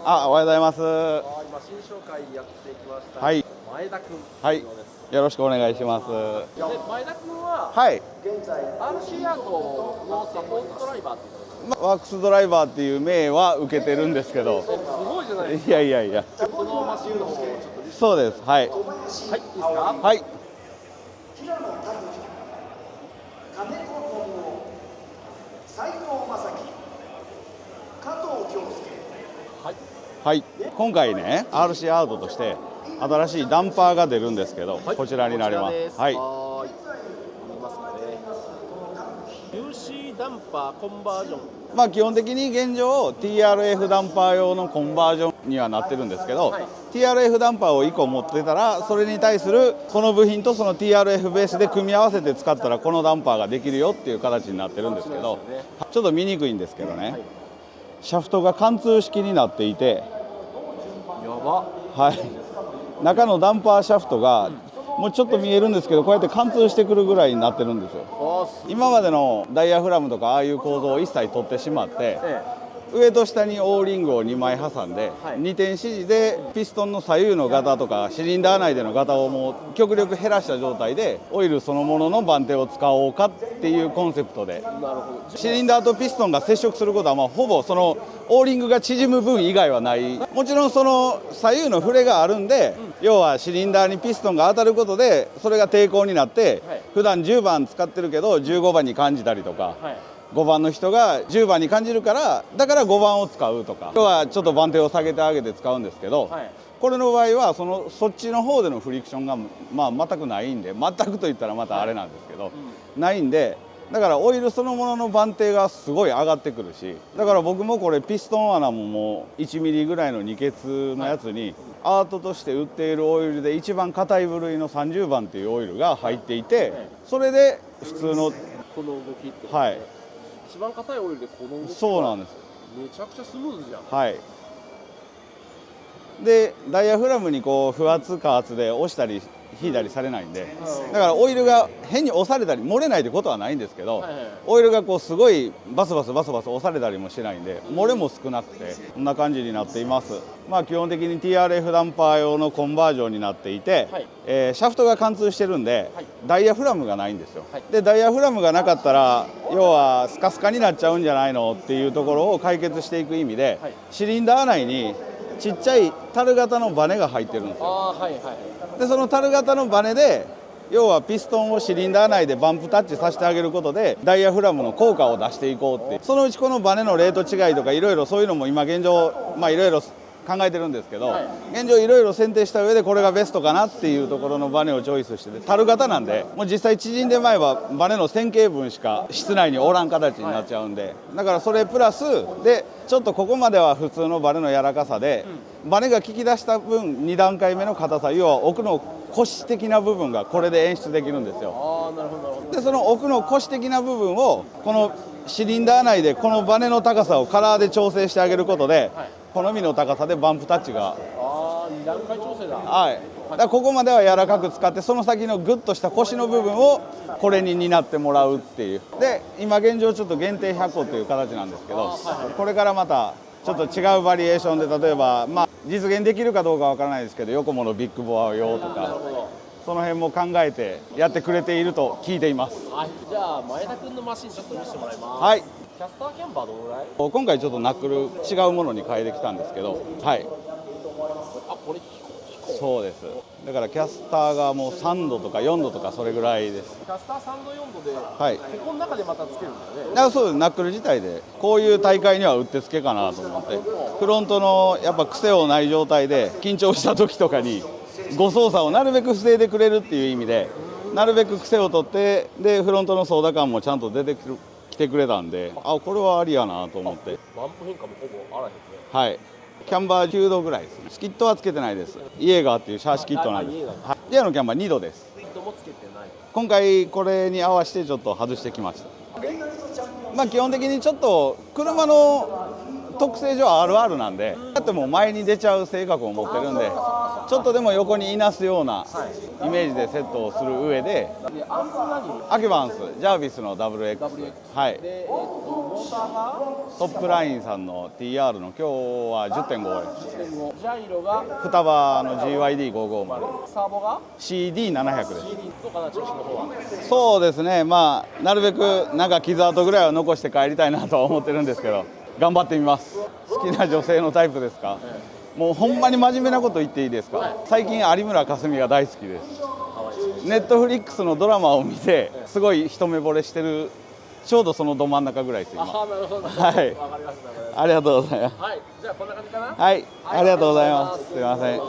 おはようございます。今新紹介やってきました。はい。前田君。はい。よろしくお願いします。で、前田君は、はい。現在 RC アートのサポートドライバーっていうのワークスドライバーっていう名は受けてるんですけど。すごいじゃないですか。いやいやいや。このマシンの方をちょっとそうです。はい。はい、いいですか。はい。平野太陽、金子信夫、斉藤正樹、加藤京介。はい。はい。今回ね、RC アートとして新しいダンパーが出るんですけど、こちらになります。はい。見ますかね。UC ダンパーコンバージョン。基本的に現状 TRF ダンパー用のコンバージョンにはなってるんですけど、はい、TRF ダンパーを1個持ってたらそれに対するこの部品とその TRF ベースで組み合わせて使ったらこのダンパーができるよっていう形になってるんですけど、ちょっと見にくいんですけどね、シャフトが貫通式になっていて、やば、はい、中のダンパーシャフトがもうちょっと見えるんですけど、こうやって貫通してくるぐらいになってるんですよ。今までのダイヤフラムとかああいう構造を一切取ってしまって、上と下にオーリングを2枚挟んで、2点指示でピストンの左右のガタとかシリンダー内でのガタをもう極力減らした状態でオイルそのものの番手を使おうかっていうコンセプトで、シリンダーとピストンが接触することはほぼそのオーリングが縮む分以外はない。もちろんその左右の触れがあるんで、要はシリンダーにピストンが当たることでそれが抵抗になって、普段10番使ってるけど15番に感じたりとか、5番の人が10番に感じるからだから5番を使うとか、今日はちょっと番手を下げてあげて使うんですけど、これの場合はそっちの方でのフリクションが全くないんで、全くといったらまたあれなんですけど、ないんで、だからオイルそのものの番手がすごい上がってくるし、だから僕もこれピストン穴ももう1ミリぐらいの二欠のやつにアートとして売っているオイルで一番硬い部類の30番っていうオイルが入っていて、それで普通のこの動きって、はい、一番硬いオイルでこの動き、そうなんです。めちゃくちゃスムーズじゃん。はい。でダイヤフラムにこう不圧加圧で押したり引いたりされないんで、だからオイルが変に押されたり漏れないってことはないんですけど、オイルがこうすごいバスバス押されたりもしないんで、漏れも少なくてこんな感じになっています。基本的に TRF ダンパー用のコンバージョンになっていて、シャフトが貫通してるんで、ダイヤフラムがないんですよ。でダイヤフラムがなかったら要はスカスカになっちゃうんじゃないのっていうところを解決していく意味で、シリンダー内にちっちゃい樽型のバネが入ってるんですよ。でその樽型のバネで要はピストンをシリンダー内でバンプタッチさせてあげることでダイヤフラムの効果を出していこうって、そのうちこのバネのレート違いとかいろいろそういうのも今現状いろいろ考えてるんですけど、現状いろいろ選定した上でこれがベストかなっていうところのバネをチョイスしてて、樽型なんでもう実際縮んでまえばバネの線形分しか室内におらん形になっちゃうんで、だからそれプラスでちょっとここまでは普通のバネの柔らかさで、バネが効き出した分2段階目の硬さ、要は奥の腰的な部分がこれで演出できるんですよ。でその奥の腰的な部分をこのシリンダー内でこのバネの高さをカラーで調整してあげることで、好みの高さでバンプタッチが2段階調整だ。はい。だからここまでは柔らかく使って、その先のグッとした腰の部分をこれに担ってもらうっていう。で今現状ちょっと限定100個という形なんですけど、これからまたちょっと違うバリエーションで、例えば実現できるかどうかわからないですけど、ヨコモのビッグボア用とかその辺も考えてやってくれていると聞いています。じゃあ前田君のマシンちょっと見せてもらいます。はい。キャスターキャンバーどのぐらい？今回ちょっとナックル違うものに変えてきたんですけど、はい。これそうです。だからキャスターがもう3度とか4度とかそれぐらいです。キャスター3度4度で、ここの中でまたつけるんだよね。だからそうです。ナックル自体でこういう大会にはうってつけかなと思って、フロントのやっぱ癖をない状態で緊張した時とかに誤操作をなるべく防いでくれるっていう意味で、なるべく癖を取って、でフロントの操舵感もちゃんと出てきてくれたんで、これはありやなと思って。バンプ変化もほぼあらへんね。はい。キャンバー9度ぐらいですね。スキットはつけてないです。イエーガーっていうシャーシキットなんです。イエーのキャンバー2度です。今回これに合わせてちょっと外してきました。基本的にちょっと車の特性上 RR なんで、だってもう前に出ちゃう性格を持ってるんで、ちょっとでも横にいなすようなはいイメージでセットをする上で、でアンプ何アキュバンスジャービスの WX、 WX はい、で、モーターがトップラインさんの TR の今日は 10.5 です。10.5、ジャイロが双葉の GYD550、 サーボが CD700 です。 CD とかな、調子の方はそうですね、まあなるべくなんか傷跡ぐらいは残して帰りたいなとは思ってるんですけど、頑張ってみます。好きな女性のタイプですか？もうほんまに真面目なこと言っていいですか？最近有村架純が大好きです。ネットフリックスのドラマを見てすごい一目惚れしてる、ちょうどそのど真ん中ぐらいです今。ああ、なるほど。はい、わかりました。ありがとうございます。はい、じゃあこんな感じかな。はい、ありがとうございます。すいません。